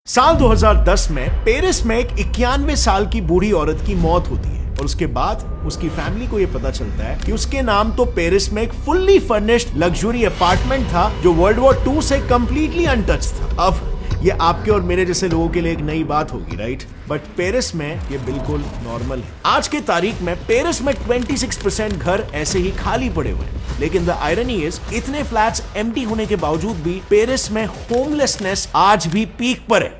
साल 2010 में पेरिस में एक 91 साल की बूढ़ी औरत की मौत होती है और उसके बाद उसकी फैमिली को यह पता चलता है कि उसके नाम तो पेरिस में एक फुल्ली फर्निश्ड लग्जरी अपार्टमेंट था जो वर्ल्ड वॉर 2 से कंप्लीटली अनटच्ड था। अब ये आपके और मेरे जैसे लोगों के लिए एक नई बात होगी, राइट? बट पेरिस में ये बिल्कुल नॉर्मल है। आज के तारीख में पेरिस में 26% घर ऐसे ही खाली पड़े हुए हैं। लेकिन द आयरनी इज इतने फ्लैट्स एम्प्टी होने के बावजूद भी पेरिस में होमलेसनेस आज भी पीक पर है।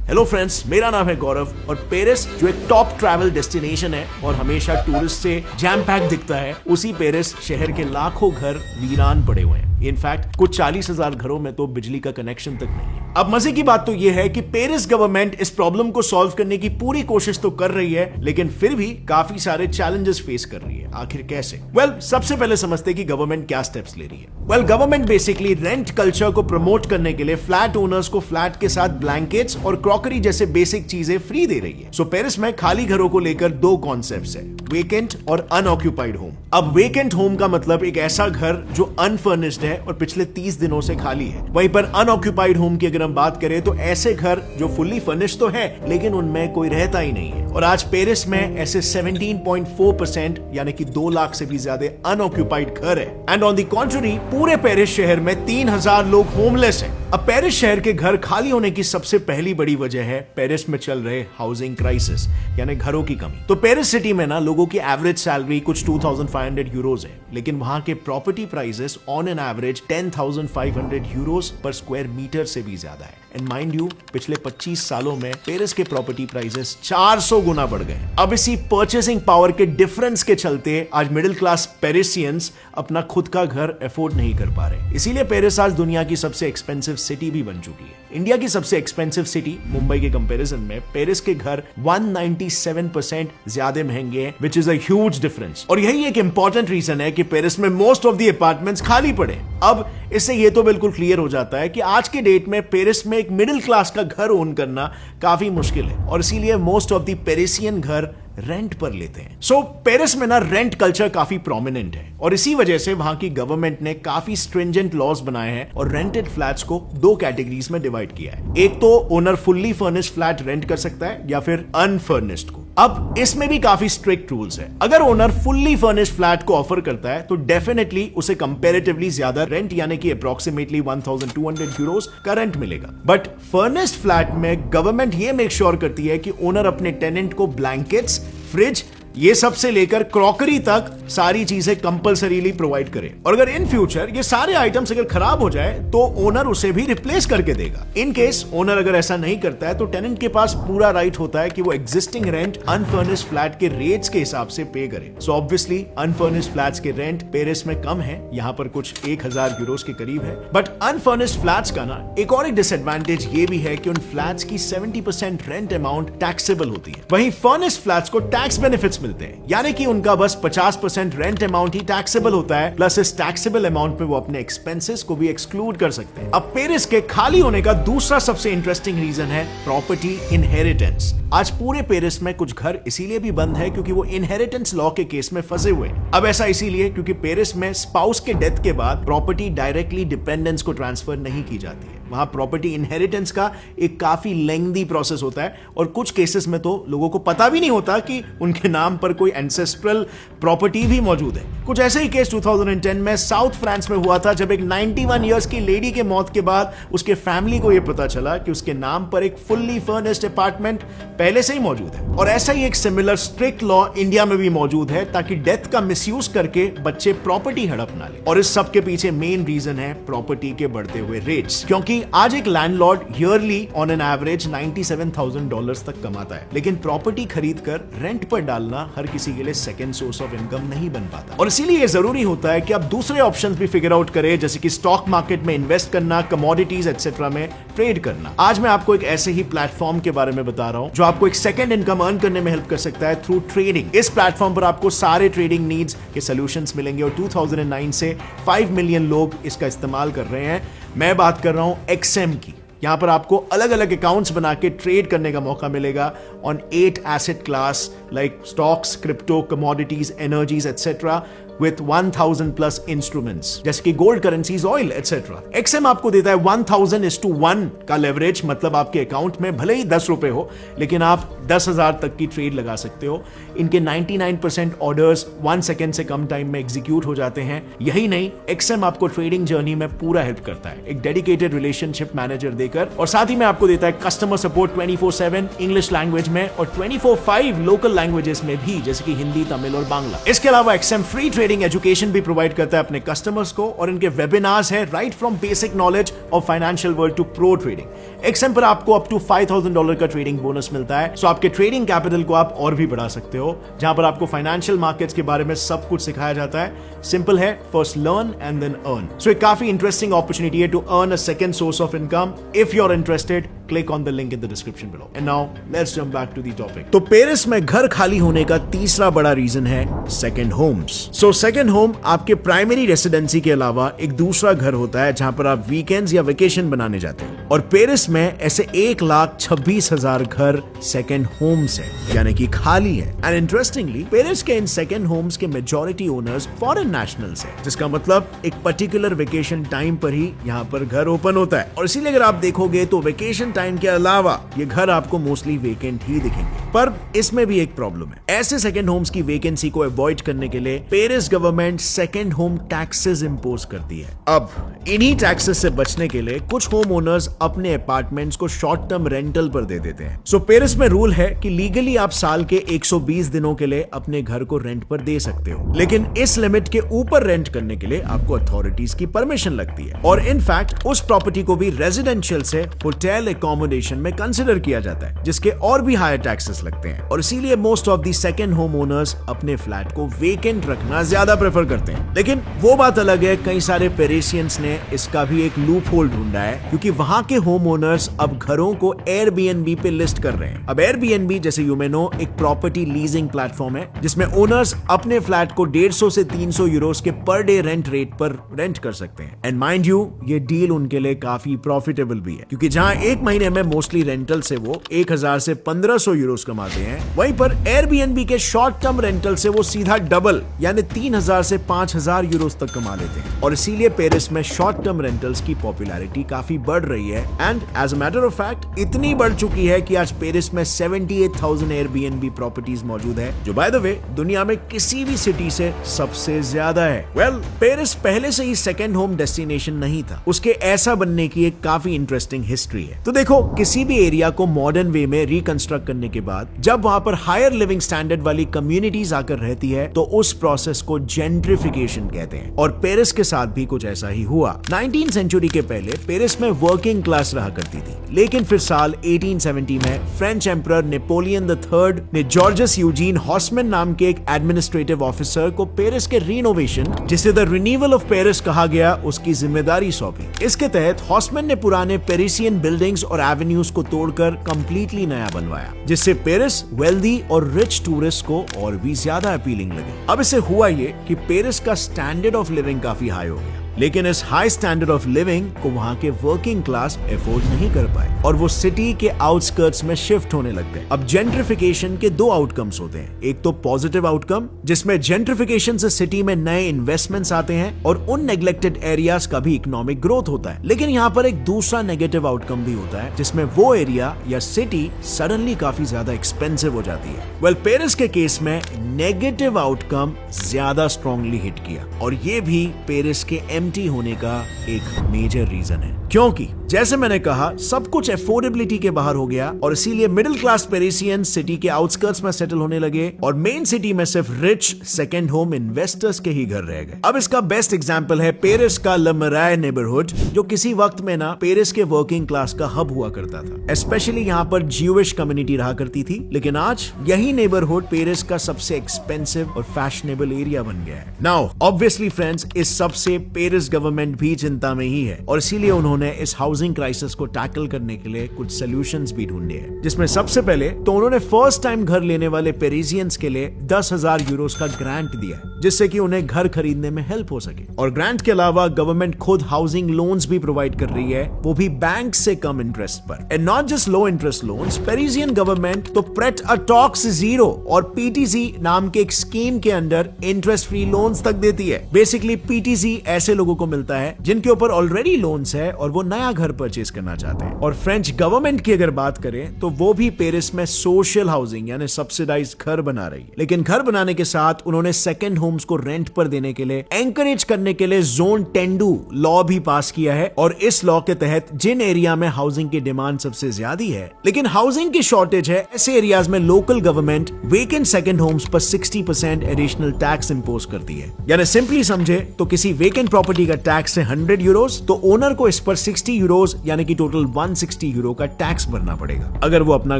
हेलो फ्रेंड्स, मेरा नाम है गौरव और पेरिस जो एक टॉप ट्रैवल डेस्टिनेशन है और हमेशा टूरिस्ट से जैम पैक दिखता है, उसी पेरिस शहर के लाखों घर वीरान पड़े हुए हैं। इनफैक्ट कुछ 40,000 घरों में तो बिजली का कनेक्शन तक नहीं है। अब मजे की बात तो यह है कि पेरिस गवर्नमेंट इस प्रॉब्लम को सॉल्व करने की पूरी कोशिश तो कर रही है, लेकिन फिर भी काफी सारे चैलेंजेस फेस कर रही है। आखिर कैसे? सबसे पहले समझते हैं कि गवर्नमेंट क्या स्टेप्स ले रही है। गवर्नमेंट बेसिकली रेंट कल्चर को प्रमोट करने के लिए फ्लैट ओनर्स को फ्लैट के साथ ब्लैंकेट्स और क्रॉकरी जैसे बेसिक चीजें फ्री दे रही है। सो पेरिस में खाली घरों को लेकर दो कॉन्सेप्ट्स है, वेकेंट और अनऑक्यूपाइड होम। अब वेकेंट होम का मतलब एक ऐसा घर जो अनफर्निश्ड है और पिछले 30 दिनों से खाली है। वहीं पर अनऑक्यूपाइड होम की अगर हम बात करें तो ऐसे घर जो फुल्ली फर्निश्ड तो है लेकिन उनमें कोई रहता ही नहीं है। और आज पेरिस में ऐसे 17.4% यानी कि 2 लाख से भी ज्यादा अनऑक्यूपाइड घर है। एंड ऑन द कॉन्ट्ररी पूरे पेरिस शहर में 3,000 लोग होमलेस हैं। अब पेरिस शहर के घर खाली होने की सबसे पहली बड़ी वजह है पेरिस में चल रहे हाउसिंग क्राइसिस यानी घरों की कमी। तो पेरिस सिटी में ना लोगों की एवरेज सैलरी कुछ 2,500 यूरोज है, लेकिन वहां के property prices on an average 10,500 euros पर स्क्वायर मीटर से भी ज्यादा है। एंड माइंड यू, पिछले 25 सालों में पेरिस के प्रॉपर्टी प्राइसेस 400 गुना बढ़ गए। अब इसी परचेसिंग पावर के डिफरेंस के चलते आज मिडिल क्लास पेरिसियंस अपना खुद का घर अफोर्ड नहीं कर पा रहे। इसीलिए पेरिस आज दुनिया की सबसे एक्सपेंसिव सिटी भी बन चुकी है। इंडिया की सबसे एक्सपेंसिव सिटी मुंबई के कंपैरिजन में पेरिस के घर 197% ज्यादा महंगे हैं, which is a huge difference. और यही एक इंपॉर्टेंट रीजन है कि पेरिस में मोस्ट ऑफ द अपार्टमेंट्स खाली पड़े। अब इससे ये तो बिल्कुल क्लियर हो जाता है कि आज के डेट में पेरिस में एक मिडिल क्लास का घर ओन करना काफी मुश्किल है और इसीलिए मोस्ट ऑफ द पेरिसियन घर रेंट पर लेते हैं। सो पेरिस में ना रेंट कल्चर काफी प्रोमिनेंट है और इसी वजह से वहां की गवर्नमेंट ने काफी स्ट्रिंजेंट लॉज बनाए हैं और रेंटेड फ्लैट्स को 2 कैटेगरीज में डिवाइड किया है। एक तो owner fully furnished flat rent कर सकता है या फिर अनफर्निश्ड को। अब इसमें भी काफी स्ट्रिक्ट रूल्स है। अगर ओनर फुल्ली फर्निश्ड फ्लैट को ऑफर करता है तो डेफिनेटली उसे कंपैरेटिवली ज्यादा रेंट यानी कि अप्रोक्सीमेटली 1,200 यूरोज का रेंट मिलेगा। बट फर्निश्ड फ्लैट में गवर्नमेंट ये मेक श्योर करती है कि ओनर अपने टेनेंट को ब्लैंकेट्स, फ्रिज ये सब से लेकर क्रॉकरी तक सारी चीजें कंपलसरीली प्रोवाइड करे। और अगर इन फ्यूचर ये सारे आइटम्स अगर खराब हो जाए तो ओनर उसे भी रिप्लेस करके देगा। इन केस ओनर अगर ऐसा नहीं करता है तो टेनेंट के पास पूरा राइट होता है कि वो एग्जिस्टिंग रेंट अनफर्निश्ड फ्लैट के रेट्स के हिसाब से पे करे। सो ऑब्वियसली अनफर्निश्ड फ्लैट्स के रेंट पेरिस में कम है, यहाँ पर कुछ 1,000 यूरोज के करीब है। बट अनफर्निश्ड फ्लैट्स का ना एक और डिसएडवांटेज ये भी है कि उन फ्लैट्स की 70% रेंट अमाउंट टैक्सेबल होती है। वहीं फर्निश्ड फ्लैट्स को टैक्स बेनिफिट्स मिलते हैं, यानी कि उनका बस 50% रेंट अमाउंट ही टैक्सेबल होता है, प्लस इस टैक्सेबल अमाउंट पे वो अपने एक्सपेंसेस को भी एक्सक्लूड कर सकते हैं। अब पेरिस के खाली होने का दूसरा सबसे इंटरेस्टिंग रीजन है प्रॉपर्टी इनहेरिटेंस। आज पूरे पेरिस में कुछ घर इसीलिए भी बंद है क्योंकि वो इनहेरिटेंस लॉ के केस में फंसे हुए हैं। अब ऐसा इसीलिए क्योंकि पेरिस में स्पाउस के डेथ के बाद प्रॉपर्टी डायरेक्टली डिपेंडेंट्स को ट्रांसफर नहीं की जाती है। वहां प्रॉपर्टी इनहेरिटेंस का एक काफी लेंथी प्रोसेस होता है और कुछ केसेस में तो लोगों को पता भी नहीं होता कि उनके नाम पर कोई एंसेस्ट्रल प्रॉपर्टी भी मौजूद है। कुछ ऐसे ही केस 2010 में साउथ फ्रांस में हुआ था, जब एक 91 इयर्स की लेडी के मौत के बाद उसके फैमिली को यह पता चला कि उसके नाम पर एक फुल्ली फर्निश्ड अपार्टमेंट पहले से ही मौजूद है। और ऐसा ही एक सिमिलर स्ट्रिक्ट लॉ इंडिया में भी मौजूद है ताकि डेथ का मिसयूज करके बच्चे प्रॉपर्टी हड़प ना ले। और इस सब के पीछे मेन रीजन है प्रॉपर्टी के बढ़ते हुए रेट्स, क्योंकि आज एक landlord yearly on an average $97,000 तक कमाता है, लेकिन प्रॉपर्टी खरीद कर रेंट पर डालना हर किसी के लिए सेकंड सोर्स ऑफ इनकम नहीं बन पाता। और इसीलिए ये जरूरी होता है कि आप दूसरे ऑप्शंस भी फिगर आउट करें, जैसे कि स्टॉक मार्केट में इन्वेस्ट करना, कमोडिटीज एक्सेट्रा में ट्रेड करना। आज मैं आपको एक ऐसे ही प्लेटफॉर्म के बारे में बता रहा हूं जो आपको एक सेकंड इनकम अर्न करने में हेल्प कर सकता है थ्रू ट्रेडिंग। इस प्लेटफॉर्म पर आपको सारे ट्रेडिंग नीड्स के सॉल्यूशंस मिलेंगे और 2009 से 5 मिलियन लोग इसका इस्तेमाल कर रहे हैं। मैं बात कर रहा हूं एक्सएम की। यहाँ पर आपको अलग अलग अकाउंट्स बना के ट्रेड करने का मौका मिलेगा on 8 asset class like stocks, crypto, commodities, energies, etc. with 1000 plus instruments जैसे कि gold, currencies, oil etcetera. XM आपको देता है 1000:1 का लेवरेज, मतलब आपके अकाउंट में भले ही 10 रुपए हो लेकिन आप 10,000 तक की ट्रेड लगा सकते हो। इनके 99% ऑर्डर्स 1 सेकेंड से कम टाइम में एग्जीक्यूट हो जाते हैं। यही नहीं, एक्सएम आपको ट्रेडिंग जर्नी में पूरा हेल्प करता है एक डेडिकेटेड रिलेशनशिप मैनेजर देकर, और साथ ही में आपको देता है कस्टमर सपोर्ट 24/7 इंग्लिश लैंग्वेज में और 24/5 लोकल लैंग्वेजेस में भी, जैसे कि हिंदी, तमिल और बांग्ला। इसके अलावा एक्सएम फ्री ट्रेडिंग एजुकेशन भी प्रोवाइड करता है अपने कस्टमर्स को, और इनके वेबिनार्स है right from basic knowledge of financial world to pro trading. XM पर आपको अप टू $5,000 का ट्रेडिंग बोनस मिलता है, सो आपके ट्रेडिंग कैपिटल को आप और भी बढ़ा सकते हो, जहां पर आपको फाइनेंशियल मार्केट्स के बारे में सब कुछ सिखाया जाता है। सिंपल है, first learn and then earn. So एक काफी इंटरेस्टिंग अपॉर्चुनिटी है to earn a second source of income. If you are interested, click on the link in the description below. And now let's jump back to the topic. तो Paris में घर खाली होने का तीसरा बड़ा रीजन है second Holmes. So second home आपके प्राइमरी रेसिडेंसी के अलावा एक दूसरा घर होता है जहां पर आप वीकेंड्स या वेकेशन बनाने जाते हैं, और पेरिस में ऐसे 1,26,000 घर सेकंड होम्स है, यानी कि खाली है। एंड इंटरेस्टिंगली पेरिस के इन सेकंड होम्स के मेजॉरिटी ओनर्स फॉरेन नेशनल्स है, जिसका मतलब एक पर्टिकुलर वेकेशन टाइम पर ही यहाँ पर घर ओपन होता है। और इसीलिए अगर आप देखोगे तो वेकेशन टाइम के अलावा ये घर आपको मोस्टली वेकेंट ही दिखेंगे। पर इसमें भी एक प्रॉब्लम है। ऐसे सेकंड होम्स की वेकेंसी को अवॉइड करने के लिए Paris government second home taxes impose करती है। अब इन्हीं टैक्सेस से बचने के लिए कुछ होम ओनर्स अपने अपार्टमेंट्स को शॉर्ट टर्म रेंटल पर दे देते हैं। सो पेरिस में रूल है कि लीगली आप साल के 120 दिनों के लिए अपने घर को रेंट पर दे सकते हो, लेकिन इस लिमिट के ऊपर रेंट करने के लिए आपको अथॉरिटीज की परमिशन लगती है, और इनफैक्ट उस प्रॉपर्टी को भी रेजिडेंशियल से होटल अकोमोडेशन में कंसिडर किया जाता है, जिसके और भी हायर टैक्सेस लगते हैं। और इसीलिए most of the second home owners अपने फ्लैट को वेकेंट रखना ज्यादा प्रेफर करते हैं। लेकिन वो बात अलग है, कई सारे पेरिसियंस ने इसका भी एक लूप होल ढूंढा है, क्योंकि वहां के होम ओनर्स अब घरों को एयरबीएनबी पे लिस्ट कर रहे हैं। अब एयरबीएनबी, जैसे यू मे नो, एक प्रॉपर्टी लीजिंग प्लेटफॉर्म है जिसमें ओनर्स अपने फ्लैट को 150 से 300 यूरोस के पर डे रेंट रेट पर रेंट कर सकते हैं। एंड माइंड यू, ये डील उनके लिए काफी प्रॉफिटेबल भी है, क्योंकि जहां एक महीने में मोस्टली रेंटल से वो 1000 से 1500 यूरोस कमाते हैं, वहीं पर एयरबीएनबी के शॉर्ट टर्म रेंटल से वो सीधा डबल यानी 3000 से 5000 यूरोस तक कमा लेते हैं। और इसीलिए पेरिस में शॉर्ट टर्म रेंटल्स की पॉपुलैरिटी काफी बढ़ रही है, and as a matter of fact इतनी बढ़ चुकी है कि आज पेरिस में 78,000 एयरबीएनबी प्रॉपर्टीज मौजूद है, जो बाय द वे दुनिया में किसी भी सिटी से सबसे ज्यादा है। वेल, पेरिस पहले से ही सेकंड होम डेस्टिनेशन नहीं था, उसके ऐसा बनने की एक काफी इंटरेस्टिंग हिस्ट्री है। तो देखो, किसी भी एरिया को मॉडर्न वे में रिकंस्ट्रक्ट करने के बाद जब वहां पर हायर लिविंग स्टैंडर्ड वाली कम्युनिटीज आकर रहती है, तो उस प्रोसेस को जेंट्रिफिकेशन कहते हैं, और पेरिस के साथ भी कुछ ऐसा ही हुआ। 19th सेंचुरी के पहले पेरिस में वर्किंग क्लास रहा करती थी, लेकिन फिर साल 1870 में फ्रेंच एम्परर नेपोलियन III ने जॉर्जस यूजीन हॉसमैन नाम के एक एडमिनिस्ट्रेटिव ऑफिसर को पेरिस के रिनोवेशन, जिसे द रिन्यूअल ऑफ पेरिस कहा गया, उसकी जिम्मेदारी सौंपी। इसके तहत हॉसमैन ने पुराने पेरिसियन बिल्डिंग्स और एवेन्यूज को तोड़कर कंप्लीटली नया बनवाया, जिससे पेरिस वेल्दी और रिच टूरिस्ट को और भी ज्यादा अपीलिंग लगी। अब इससे हुआ ये कि पेरिस का स्टैंडर्ड ऑफ लिविंग काफी हाई हो गया, लेकिन इस हाई स्टैंडर्ड ऑफ लिविंग को वहां के वर्किंग क्लास अफोर्ड नहीं कर पाए, और वो सिटी के आउटस्कर्ट्स में शिफ्ट होने लग गए। अब जेंट्रिफिकेशन के दो आउटकम्स होते हैं, एक तो पॉजिटिव आउटकम, जिसमें जेंट्रिफिकेशन से सिटी में नए इन्वेस्टमेंट्स आते हैं और उन नेग्लेक्टेड एरियाज का भी इकोनॉमिक ग्रोथ होता है। लेकिन यहाँ पर एक दूसरा नेगेटिव आउटकम भी होता है, जिसमें वो एरिया या सिटी सडनली काफी ज्यादा एक्सपेंसिव हो जाती है। वेल, पेरिस के केस में नेगेटिव आउटकम ज्यादा स्ट्रांगली हिट किया, और ये भी पेरिस के एम्प्टी होने का एक मेजर रीजन है, क्योंकि जैसे मैंने कहा, सब कुछ अफोर्डेबिलिटी के बाहर हो गया, और इसीलिए मिडिल क्लास पेरिसियंस सिटी के आउटस्कर्ट्स में सेटल होने लगे, और मेन सिटी में सिर्फ रिच सेकंड होम इन्वेस्टर्स के ही घर रह गए। अब इसका बेस्ट एग्जांपल है पेरिस का ले मराय नेबरहुड, जो किसी वक्त में ना पेरिस के वर्किंग क्लास का हब हुआ करता था। स्पेशली यहाँ पर ज्यूइश कम्युनिटी रहा करती थी, लेकिन आज यही नेबरहुड पेरिस का सबसे एक्सपेंसिव और फैशनेबल एरिया बन गया है। नाउ ऑब्वियसली फ्रेंड्स, इस सबसे पेरिस गवर्नमेंट भी चिंता में ही है, और इसीलिए उन्होंने इस हाउसिंग क्राइसिस को टैकल करने के लिए कुछ सॉल्यूशंस भी ढूंढे हैं, जिसमें सबसे पहले तो उन्होंने फर्स्ट टाइम घर लेने वाले पेरिसियंस के लिए 10,000 यूरोस का ग्रांट दिया है, जिससे कि उन्हें घर खरीदने में हेल्प हो सके। और ग्रांट के अलावा गवर्नमेंट खुद हाउसिंग लोन्स भी प्रोवाइड कर रही है, वो भी बैंक से कम इंटरेस्ट पर। And not just low interest loans, Parisian government तो प्रेट अ टॉक्स जीरो और पीटीसी नाम के एक स्कीम के अंदर इंटरेस्ट फ्री लोन्स तक देती है। बेसिकली पीटीसी ऐसे लोगों को मिलता है जिनके ऊपर ऑलरेडी लोन्स है और वो नया घर परचेज करना चाहते हैं। और फ्रेंच गवर्नमेंट की अगर बात करें तो वो भी पेरिस में सोशल हाउसिंग यानी सब्सिडाइज्ड घर बना रही है। लेकिन घर बनाने के साथ उन्होंने सेकंड होम्स को रेंट पर देने के लिए एंकरेज करने के लिए जोन 10 लॉ भी पास किया है। और इस लॉ के तहत जिन एरिया में हाउसिंग की डिमांड सबसे ज्यादा है लेकिन हाउसिंग की शॉर्टेज है, ऐसे एरियाज में local government vacant second Holmes पर 60% एडिशनल टैक्स इंपोज करती है। यानी सिंपली समझे तो किसी वेकेंट प्रॉपर्टी का टैक्स है 100 यूरोस, तो ओनर को इस पर 60 यूरोस यानी कि टोटल 160 यूरो का टैक्स भरना पड़ेगा अगर वो अपना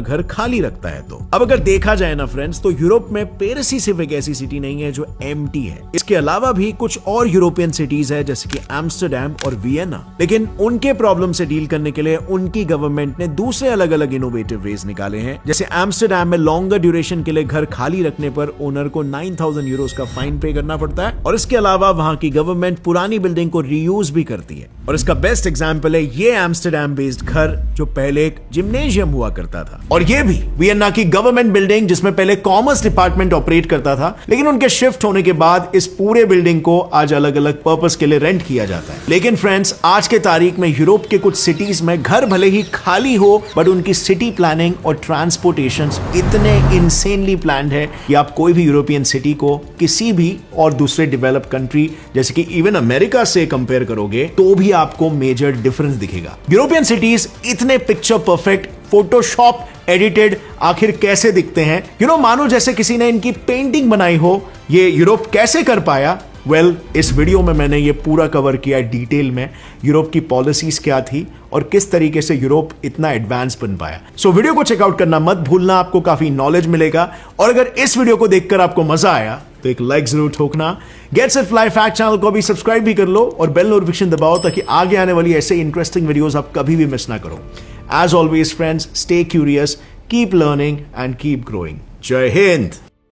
घर खाली रखता है तो। अब अगर देखा जाए ना फ्रेंड्स, तो यूरोप में पेरिस ही सिर्फ एक ऐसी सिटी नहीं है जो एम्प्टी है। इसके अलावा भी कुछ और यूरोपियन सिटीज है जैसे कि एम्स्टरडैम और वियना। लेकिन उनके प्रॉब्लम से डील करने के लिए उनकी गवर्नमेंट ने दूसरे अलग अलग इनोवेटिव वेज निकाले हैं। जैसे एम्स्टरडैम में लॉन्गर ड्यूरेशन के लिए घर खाली रखने पर ओनर को 9000 यूरोस का फाइन पे करना पड़ता है। और इसके अलावा वहां की गवर्नमेंट पुरानी बिल्डिंग को रीयूज भी करती है। और इसका बेस्ट एग्जांपल है ये एम्स्टरडैम बेस्ड घर जो पहले एक जिम्नेशियम हुआ करता था। और ये भी वियना की गवर्नमेंट बिल्डिंग जिसमें पहले कॉमर्स डिपार्टमेंट ऑपरेट करता था, लेकिन उनके शिफ्ट होने के बाद इस पूरे बिल्डिंग को आज अलग अलग पर्पस के लिए रेंट किया जाता है। लेकिन फ्रेंड्स, आज के तारीख में यूरोप के कुछ सिटीज में घर भले ही खाली हो बट उनकी सिटी प्लानिंग और ट्रांसपोर्टेशन इतने इंसेनली प्लान्ड है कि आप कोई भी यूरोपियन सिटी को किसी भी और दूसरे डेवलप्ड कंट्री जैसे कि इवन अमेरिका से कंपेयर करोगे तो भी आपको मेजर डिफरेंस दिखेगा। यूरोपियन सिटीज इतने पिक्चर परफेक्ट, फोटोशॉप एडिटेड आखिर कैसे दिखते हैं? मानो जैसे किसी ने इनकी पेंटिंग बनाई हो। ये यूरोप कैसे कर पाया? इस वीडियो में मैंने ये पूरा कवर किया डिटेल में, यूरोप की पॉलिसीज क्या थी और किस तरीके से यूरोप इतना एडवांस बन पाया। सो वीडियो को चेकआउट करना मत भूलना, आपको काफी नॉलेज मिलेगा। और अगर इस वीडियो को देखकर आपको मजा आया तो एक लाइक जरूर ठोकना। Gets it fly fact channel को भी सब्सक्राइब भी कर लो और बेल नोटिफिकेशन दबाओ ताकि आगे आने वाली ऐसे इंटरेस्टिंग वीडियोस आप कभी भी मिस ना करो। As always friends, stay curious, keep learning and keep growing. Jai Hind!